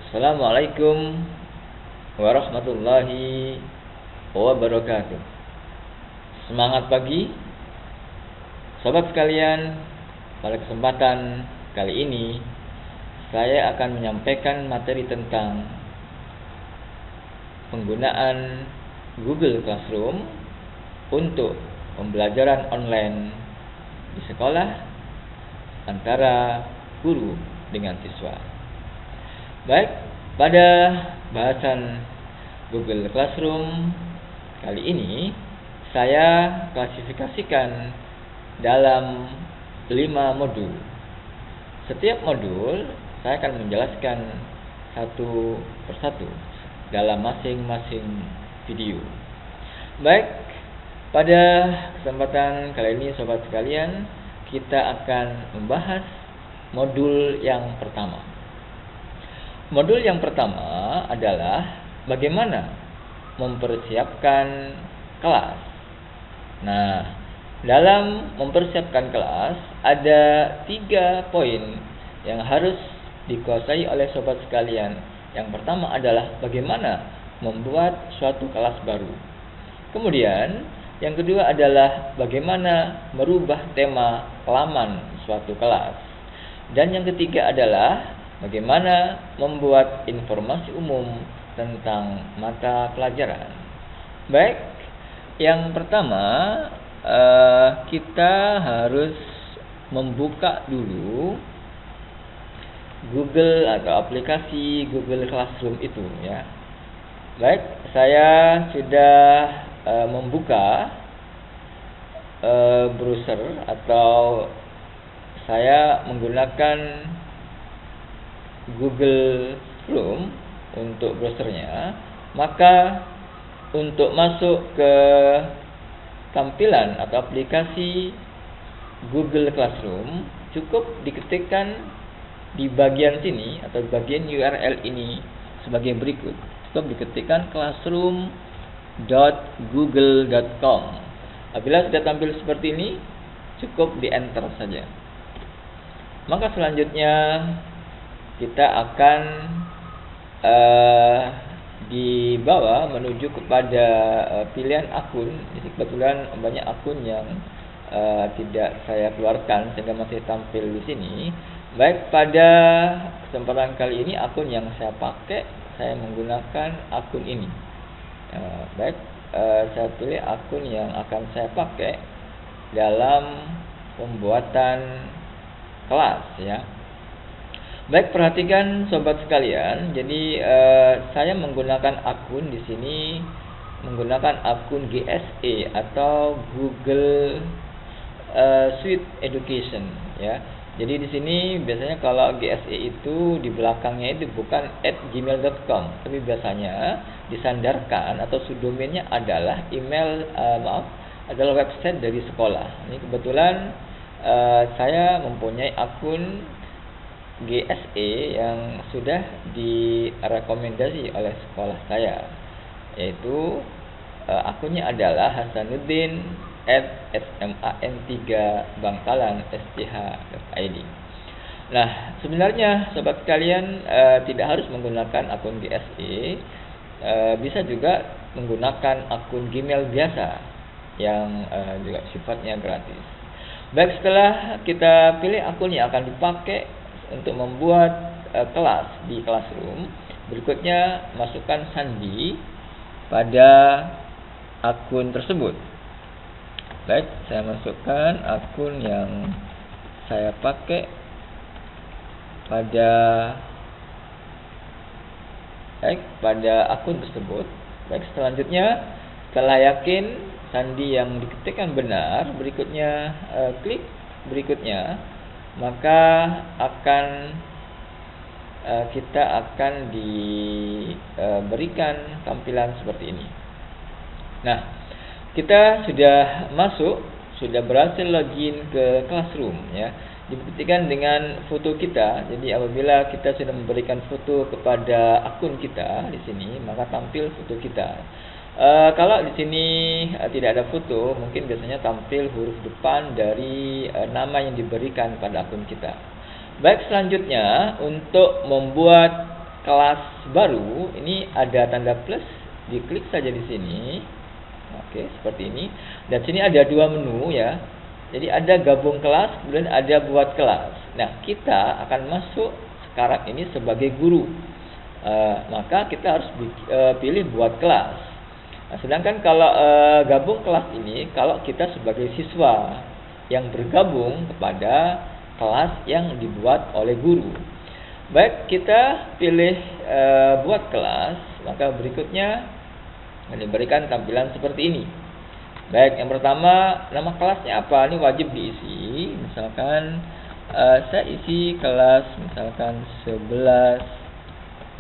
Assalamualaikum warahmatullahi wabarakatuh. Semangat pagi, sobat sekalian. Pada kesempatan kali ini, saya akan menyampaikan materi tentang penggunaan Google Classroom untuk pembelajaran online di sekolah antara guru dengan siswa. Baik, pada bahasan Google Classroom kali ini saya klasifikasikan dalam 5 modul. Setiap modul saya akan menjelaskan satu persatu dalam masing-masing video. Baik, pada kesempatan kali ini sobat sekalian, kita akan membahas modul yang pertama. Modul yang pertama adalah bagaimana mempersiapkan kelas. Nah, dalam mempersiapkan kelas ada 3 poin yang harus dikuasai oleh sobat sekalian. Yang pertama adalah bagaimana membuat suatu kelas baru. Kemudian, yang kedua adalah bagaimana merubah tema halaman suatu kelas. Dan yang ketiga adalah bagaimana membuat informasi umum tentang mata pelajaran. Baik, yang pertama kita harus membuka dulu Google atau aplikasi Google Classroom itu ya. Baik, saya sudah membuka browser atau saya menggunakan Google Chrome untuk browsernya. Maka untuk masuk ke tampilan atau aplikasi Google Classroom, cukup diketikkan di bagian sini atau bagian URL ini sebagai berikut. Cukup diketikkan classroom.google.com. Apabila sudah tampil seperti ini, cukup di enter saja. Maka selanjutnya kita akan dibawa menuju kepada pilihan akun. Jadi kebetulan banyak akun yang tidak saya keluarkan sehingga masih tampil di sini. Baik, pada kesempatan kali ini akun yang saya pakai, saya menggunakan akun ini. Baik, saya pilih akun yang akan saya pakai dalam pembuatan kelas ya. Baik, perhatikan sobat sekalian. Jadi saya menggunakan akun di sini menggunakan akun GSE atau Google Suite Education ya. Jadi di sini biasanya kalau GSE itu di belakangnya itu bukan @gmail.com, tapi biasanya disandarkan atau subdomainnya adalah adalah website dari sekolah. Ini kebetulan saya mempunyai akun GSE yang sudah direkomendasi oleh sekolah saya, yaitu akunnya adalah hasanuddin@sman3bangkalan.sch.id. Nah, sebenarnya sobat sekalian tidak harus menggunakan akun GSE, bisa juga menggunakan akun Gmail biasa yang juga sifatnya gratis. Baik, setelah kita pilih akun yang akan dipakai untuk membuat kelas di Classroom, berikutnya masukkan sandi pada akun tersebut. Baik, saya masukkan akun yang saya pakai pada akun tersebut. Baik, selanjutnya setelah yakin sandi yang diketikkan benar, berikutnya klik berikutnya, maka kita akan diberikan tampilan seperti ini. Nah, kita sudah berhasil login ke Classroom ya. Dibuktikan dengan foto kita. Jadi apabila kita sudah memberikan foto kepada akun kita di sini, maka tampil foto kita. Kalau di sini tidak ada foto, mungkin biasanya tampil huruf depan dari nama yang diberikan pada akun kita. Baik, selanjutnya untuk membuat kelas baru, ini ada tanda plus, diklik saja di sini. Oke, seperti ini. Dan sini ada dua menu ya. Jadi ada gabung kelas, kemudian ada buat kelas. Nah, kita akan masuk sekarang ini sebagai guru. Maka kita harus pilih buat kelas. Nah, sedangkan kalau gabung kelas ini, kalau kita sebagai siswa yang bergabung kepada kelas yang dibuat oleh guru. Baik, kita pilih buat kelas, maka berikutnya diberikan tampilan seperti ini. Baik, yang pertama, nama kelasnya apa? Ini wajib diisi. Misalkan saya isi kelas misalkan 11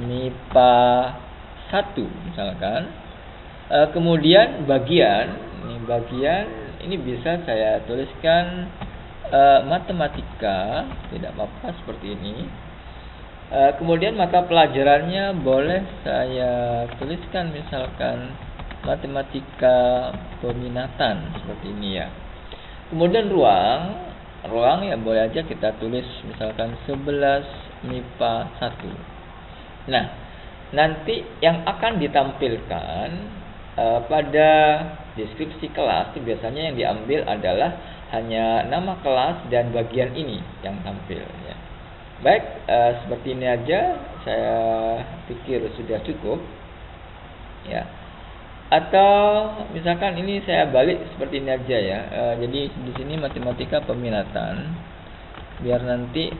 MIPA 1 misalkan. Kemudian bagian ini bisa saya tuliskan matematika, tidak apa-apa seperti ini. Kemudian mata pelajarannya boleh saya tuliskan misalkan matematika peminatan seperti ini ya. Kemudian ruang ya boleh aja kita tulis misalkan 11 MIPA 1. Nah, nanti yang akan ditampilkan pada deskripsi kelas itu biasanya yang diambil adalah hanya nama kelas dan bagian ini yang tampil ya. Baik, seperti ini aja saya pikir sudah cukup ya. Atau misalkan ini saya balik seperti ini aja ya. Jadi di sini matematika peminatan, biar nanti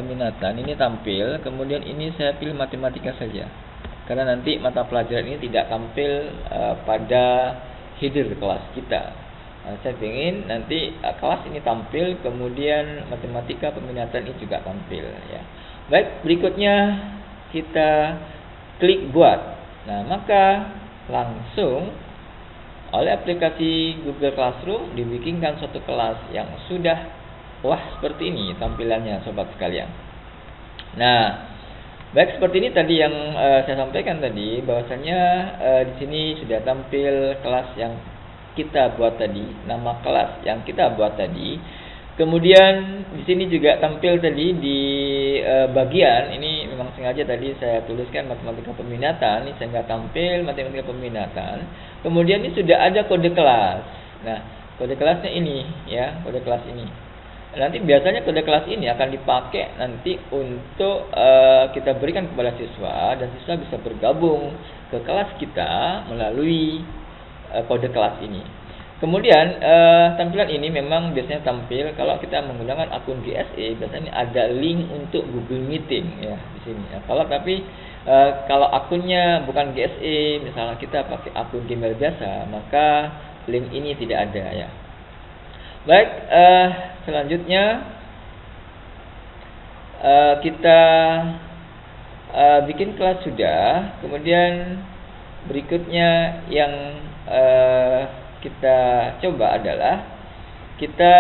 minatan ini tampil, kemudian ini saya pilih matematika saja. Karena nanti mata pelajaran ini tidak tampil pada header kelas kita. Saya ingin nanti kelas ini tampil, kemudian matematika peminatan ini juga tampil ya. Baik, berikutnya kita klik buat. Nah, maka langsung oleh aplikasi Google Classroom dibikinkan suatu kelas yang sudah seperti ini tampilannya sobat sekalian. Nah, baik, seperti ini tadi yang saya sampaikan tadi, bahwasanya di sini sudah tampil kelas yang kita buat tadi, nama kelas yang kita buat tadi. Kemudian di sini juga tampil tadi di bagian ini, memang sengaja tadi saya tuliskan matematika peminatan, ini saya nggak tampil matematika peminatan. Kemudian ini sudah ada kode kelas. Nah, kode kelasnya ini ya, kode kelas ini. Nanti biasanya kode kelas ini akan dipakai nanti untuk kita berikan kepada siswa, dan siswa bisa bergabung ke kelas kita melalui kode kelas ini. Kemudian tampilan ini memang biasanya tampil kalau kita menggunakan akun GSE, biasanya ada link untuk Google Meeting ya di sini. Ya. Kalau akunnya bukan GSE, misalnya kita pakai akun Gmail biasa, maka link ini tidak ada ya. Baik, selanjutnya kita bikin kelas sudah. Kemudian berikutnya yang kita coba adalah kita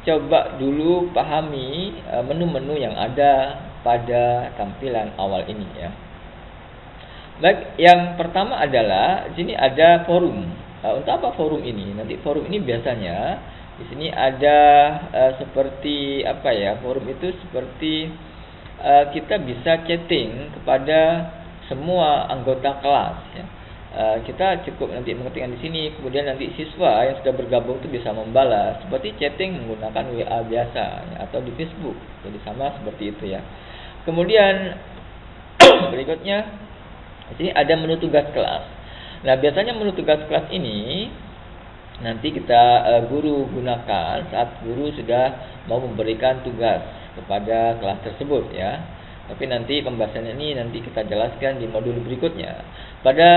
coba dulu pahami menu-menu yang ada pada tampilan awal ini ya. Baik, yang pertama adalah di sini ada forum. Untuk apa forum ini? Nanti forum ini biasanya di sini ada seperti apa ya? Forum itu seperti kita bisa chatting kepada semua anggota kelas ya. Kita cukup nanti mengetikkan di sini, kemudian nanti siswa yang sudah bergabung itu bisa membalas seperti chatting menggunakan WA biasa ya, atau di Facebook. Jadi sama seperti itu ya. Kemudian berikutnya di sini ada menu tugas kelas. Nah, biasanya menu tugas kelas ini nanti kita guru gunakan saat guru sudah mau memberikan tugas kepada kelas tersebut ya. Tapi nanti pembahasan ini nanti kita jelaskan di modul berikutnya. Pada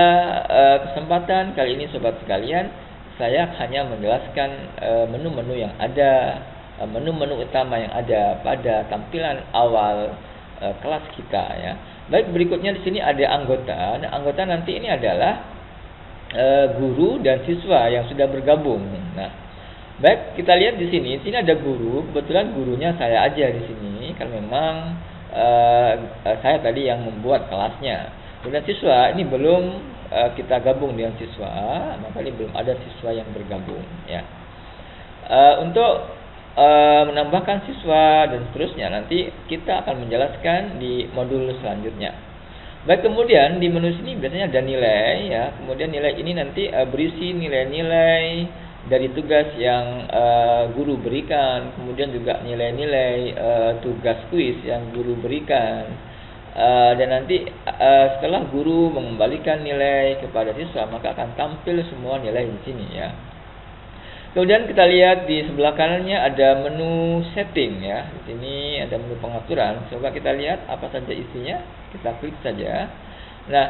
kesempatan kali ini sobat sekalian, saya hanya menjelaskan menu-menu yang ada, menu-menu utama yang ada pada tampilan awal kelas kita ya. Baik, berikutnya di sini ada anggota. Nah, anggota nanti ini adalah guru dan siswa yang sudah bergabung. Nah, baik, kita lihat di sini. Sini ada guru. Kebetulan gurunya saya aja di sini karena memang saya tadi yang membuat kelasnya. Kemudian siswa ini belum kita gabung dengan siswa, maka ini belum ada siswa yang bergabung ya. Untuk menambahkan siswa dan seterusnya, nanti kita akan menjelaskan di modul selanjutnya. Baik, kemudian di menu sini biasanya ada nilai ya. Kemudian nilai ini nanti berisi nilai-nilai dari tugas yang guru berikan, kemudian juga nilai-nilai tugas kuis yang guru berikan. Dan nanti setelah guru mengembalikan nilai kepada siswa, maka akan tampil semua nilai di sini ya. Kemudian kita lihat di sebelah kanannya ada menu setting ya. Di sini ada menu pengaturan. Coba kita lihat apa saja isinya. Kita klik saja. Nah,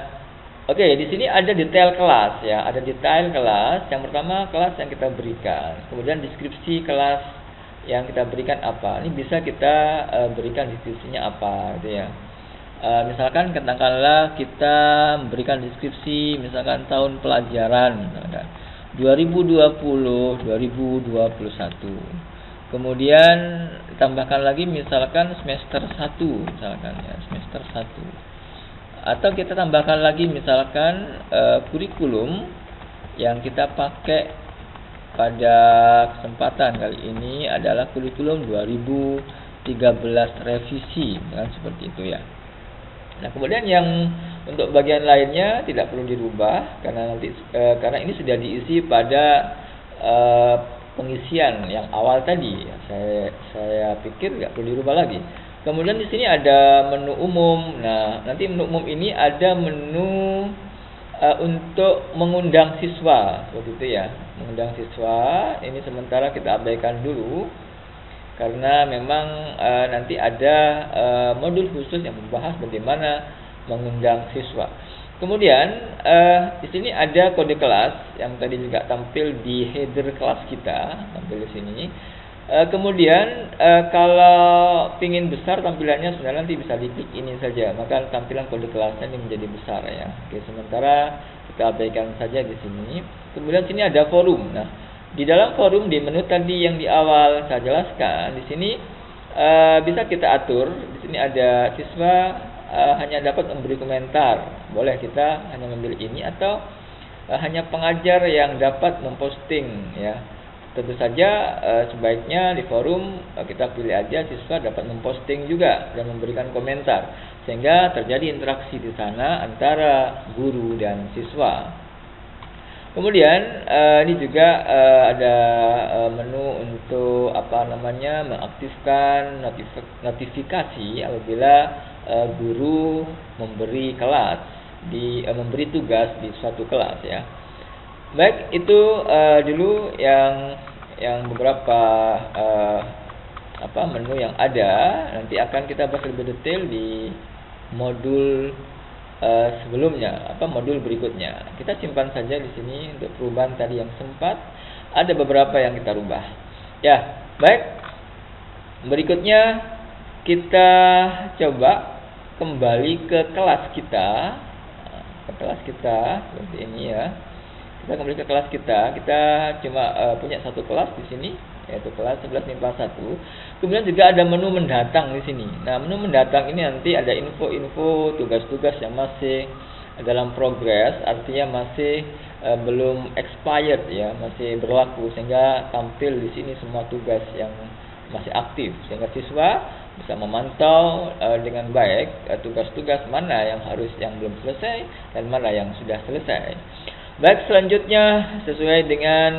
oke, di sini ada detail kelas ya. Ada detail kelas. Yang pertama kelas yang kita berikan. Kemudian deskripsi kelas yang kita berikan apa. Ini bisa kita berikan deskripsinya apa gitu ya. Misalkan katakanlah kita memberikan deskripsi misalkan tahun pelajaran misalkan 2020-2021. Kemudian tambahkan lagi misalkan semester 1 misalkan ya, semester 1. Atau kita tambahkan lagi misalkan kurikulum yang kita pakai pada kesempatan kali ini adalah kurikulum 2013 revisi, kan seperti itu ya. Nah, kemudian yang untuk bagian lainnya tidak perlu dirubah karena nanti karena ini sudah diisi pada pengisian yang awal tadi. Saya pikir tidak perlu dirubah lagi. Kemudian di sini ada menu umum. Nah, nanti menu umum ini ada menu untuk mengundang siswa, seperti itu ya. Mengundang siswa ini sementara kita abaikan dulu. Karena memang nanti ada modul khusus yang membahas bagaimana mengundang siswa. Kemudian di sini ada kode kelas yang tadi juga tampil di header kelas kita, tampil di sini. Kemudian kalau ingin besar tampilannya sebenarnya nanti bisa diklik ini saja, maka tampilan kode kelasnya ini menjadi besar ya. Oke, sementara kita abaikan saja di sini. Kemudian sini ada forum. Nah, di dalam forum di menu tadi yang di awal saya jelaskan, di sini bisa kita atur. Di sini ada siswa hanya dapat memberi komentar. Boleh kita hanya memilih ini atau hanya pengajar yang dapat memposting ya. Tentu saja sebaiknya di forum kita pilih aja siswa dapat memposting juga dan memberikan komentar sehingga terjadi interaksi di sana antara guru dan siswa. Kemudian ini juga ada menu untuk mengaktifkan notifikasi apabila guru memberi memberi tugas di suatu kelas ya. Baik, itu dulu yang beberapa menu yang ada. Nanti akan kita bahas lebih detail di modul sebelumnya, modul berikutnya. Kita simpan saja di sini untuk perubahan tadi yang sempat. Ada beberapa yang kita rubah. Ya, baik. Berikutnya kita coba kembali ke kelas kita. Seperti ini ya. Kita kembali ke kelas kita. Kita cuma punya satu kelas di sini, yaitu kelas 11 MIPA 1. Kemudian juga ada menu mendatang di sini. Nah, menu mendatang ini nanti ada info-info tugas-tugas yang masih dalam progress, artinya masih belum expired ya, masih berlaku sehingga tampil di sini semua tugas yang masih aktif sehingga siswa bisa memantau dengan baik tugas-tugas mana yang belum selesai dan mana yang sudah selesai. Baik, selanjutnya sesuai dengan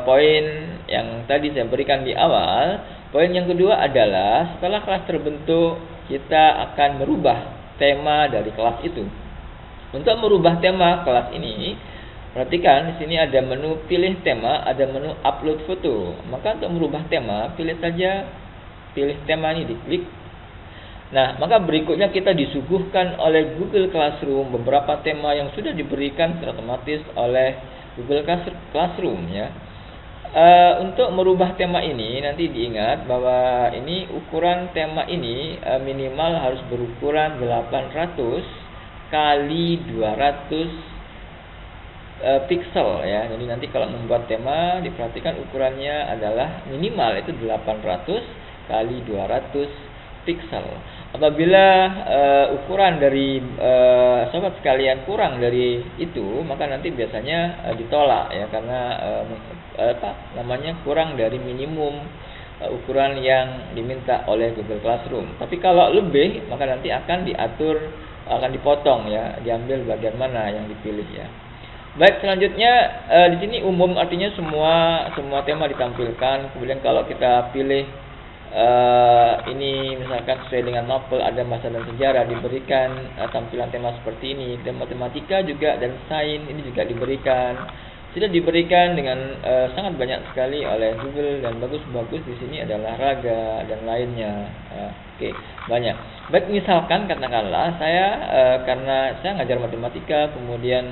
poin yang tadi saya berikan di awal, poin yang kedua adalah setelah kelas terbentuk, kita akan merubah tema dari kelas itu. Untuk merubah tema kelas ini, perhatikan di sini ada menu pilih tema, ada menu upload foto. Maka untuk merubah tema, pilih tema ini, diklik. Nah, maka berikutnya kita disuguhkan oleh Google Classroom beberapa tema yang sudah diberikan secara otomatis oleh Google Classroom ya. Untuk merubah tema ini nanti diingat bahwa ini ukuran tema ini minimal harus berukuran 800 kali 200 pixel ya. Jadi nanti kalau membuat tema diperhatikan ukurannya adalah minimal itu 800 kali 200 pixel. Apabila ukuran dari sobat sekalian kurang dari itu, maka nanti biasanya ditolak ya, karena kurang dari minimum ukuran yang diminta oleh Google Classroom. Tapi kalau lebih, maka nanti akan diatur, akan dipotong ya, diambil bagian mana yang dipilih ya. Baik, selanjutnya di sini umum artinya semua tema ditampilkan. Kemudian kalau kita pilih ini misalkan sesuai dengan novel, ada masa dan sejarah, diberikan tampilan tema seperti ini. Dan matematika juga dan sains ini juga diberikan. Sudah diberikan dengan sangat banyak sekali oleh Google, dan bagus-bagus di sini adalah olahraga dan lainnya. Oke, banyak. Baik, misalkan katakanlah saya karena saya ngajar matematika, kemudian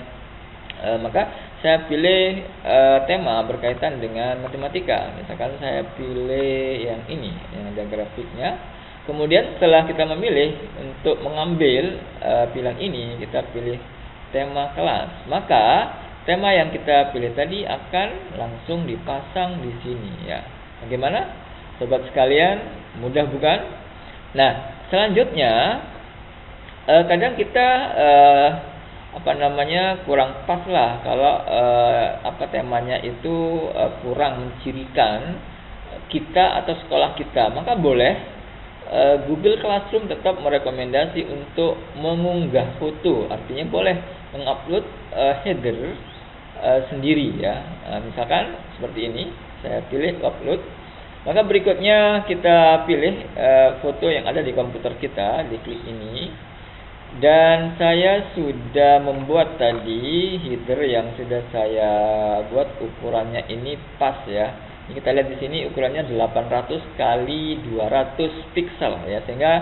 maka saya pilih tema berkaitan dengan matematika. Misalkan saya pilih yang ini, yang ada grafiknya. Kemudian setelah kita memilih untuk mengambil pilihan ini, kita pilih tema kelas. Maka tema yang kita pilih tadi akan langsung dipasang di sini ya. Bagaimana? Sobat sekalian, mudah bukan? Nah, selanjutnya kadang kita kurang pas lah kalau temanya itu kurang mencirikan kita atau sekolah kita. Maka boleh Google Classroom tetap merekomendasi untuk mengunggah foto. Artinya boleh mengupload header sendiri ya. Misalkan seperti ini, saya pilih upload. Maka berikutnya kita pilih foto yang ada di komputer kita, diklik ini. Dan saya sudah membuat tadi header yang sudah saya buat, ukurannya ini pas ya. Ini kita lihat di sini ukurannya 800 kali 200 pixel ya, sehingga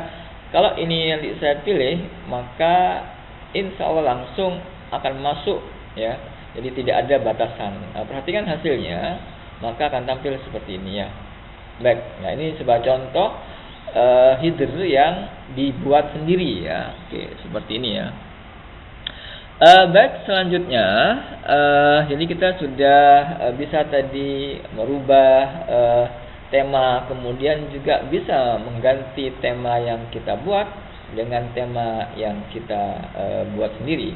kalau ini yang saya pilih maka insya Allah langsung akan masuk ya. Jadi tidak ada batasan. Nah, perhatikan hasilnya, maka akan tampil seperti ini ya. Baik, nah ini sebuah contoh header yang dibuat sendiri ya. Oke, seperti ini ya. Baik, selanjutnya jadi kita sudah bisa tadi merubah tema, kemudian juga bisa mengganti tema yang kita buat dengan tema yang kita buat sendiri.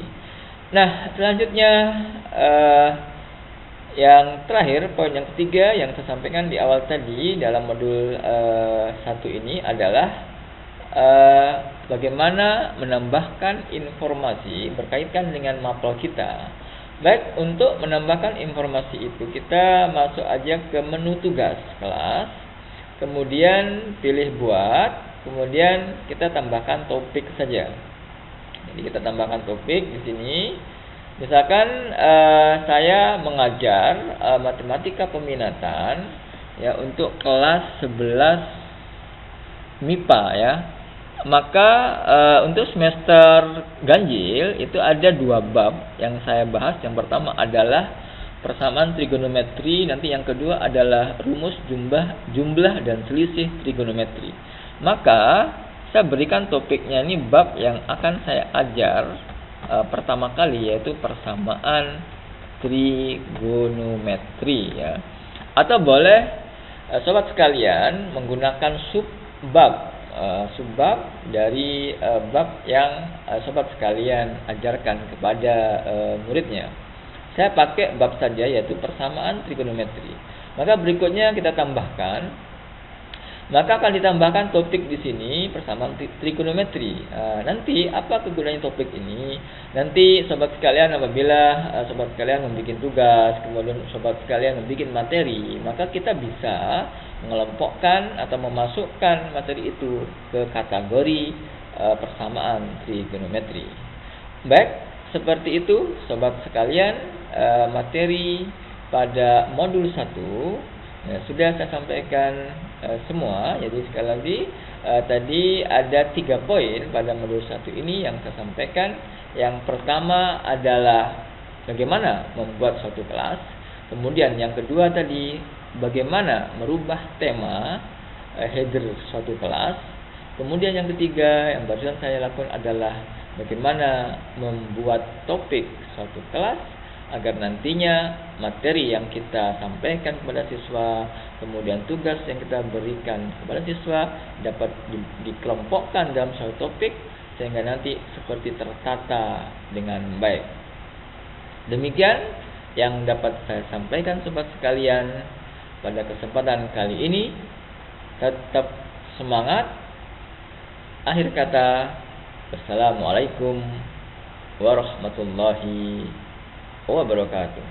Nah, selanjutnya yang terakhir, poin yang ketiga yang saya sampaikan di awal tadi dalam modul 1 ini adalah bagaimana menambahkan informasi berkaitan dengan mapel kita. Baik, untuk menambahkan informasi itu kita masuk aja ke menu tugas kelas, kemudian pilih buat, kemudian kita tambahkan topik saja. Jadi kita tambahkan topik di sini. Misalkan saya mengajar matematika peminatan ya untuk kelas 11 MIPA ya. Maka untuk semester ganjil itu ada 2 bab yang saya bahas. Yang pertama adalah persamaan trigonometri, nanti yang kedua adalah rumus jumlah dan selisih trigonometri. Maka saya berikan topiknya ini bab yang akan saya ajar pertama kali, yaitu persamaan trigonometri ya. Atau boleh sobat sekalian menggunakan subbab dari bab yang sobat sekalian ajarkan kepada muridnya. Saya pakai bab saja, yaitu persamaan trigonometri. Maka berikutnya kita tambahkan. Maka akan ditambahkan topik di sini, persamaan trigonometri. Nanti apa kegunaannya topik ini? Nanti sobat sekalian apabila sobat sekalian membuat tugas, kemudian sobat sekalian membuat materi, maka kita bisa mengelompokkan atau memasukkan materi itu ke kategori persamaan trigonometri. Baik, seperti itu sobat sekalian materi pada modul 1 ya, sudah saya sampaikan semua. Jadi sekali lagi tadi ada 3 poin pada modul 1 ini yang saya sampaikan. Yang pertama adalah bagaimana membuat suatu kelas. Kemudian yang kedua tadi bagaimana merubah tema header suatu kelas. Kemudian yang ketiga yang barusan saya lakukan adalah bagaimana membuat topik suatu kelas agar nantinya materi yang kita sampaikan kepada siswa, kemudian tugas yang kita berikan kepada siswa dapat dikelompokkan dalam suatu topik sehingga nanti seperti tertata dengan baik. Demikian yang dapat saya sampaikan sobat sekalian pada kesempatan kali ini. tetap semangat. Akhir kata, wassalamualaikum warahmatullahi wabarakatuh.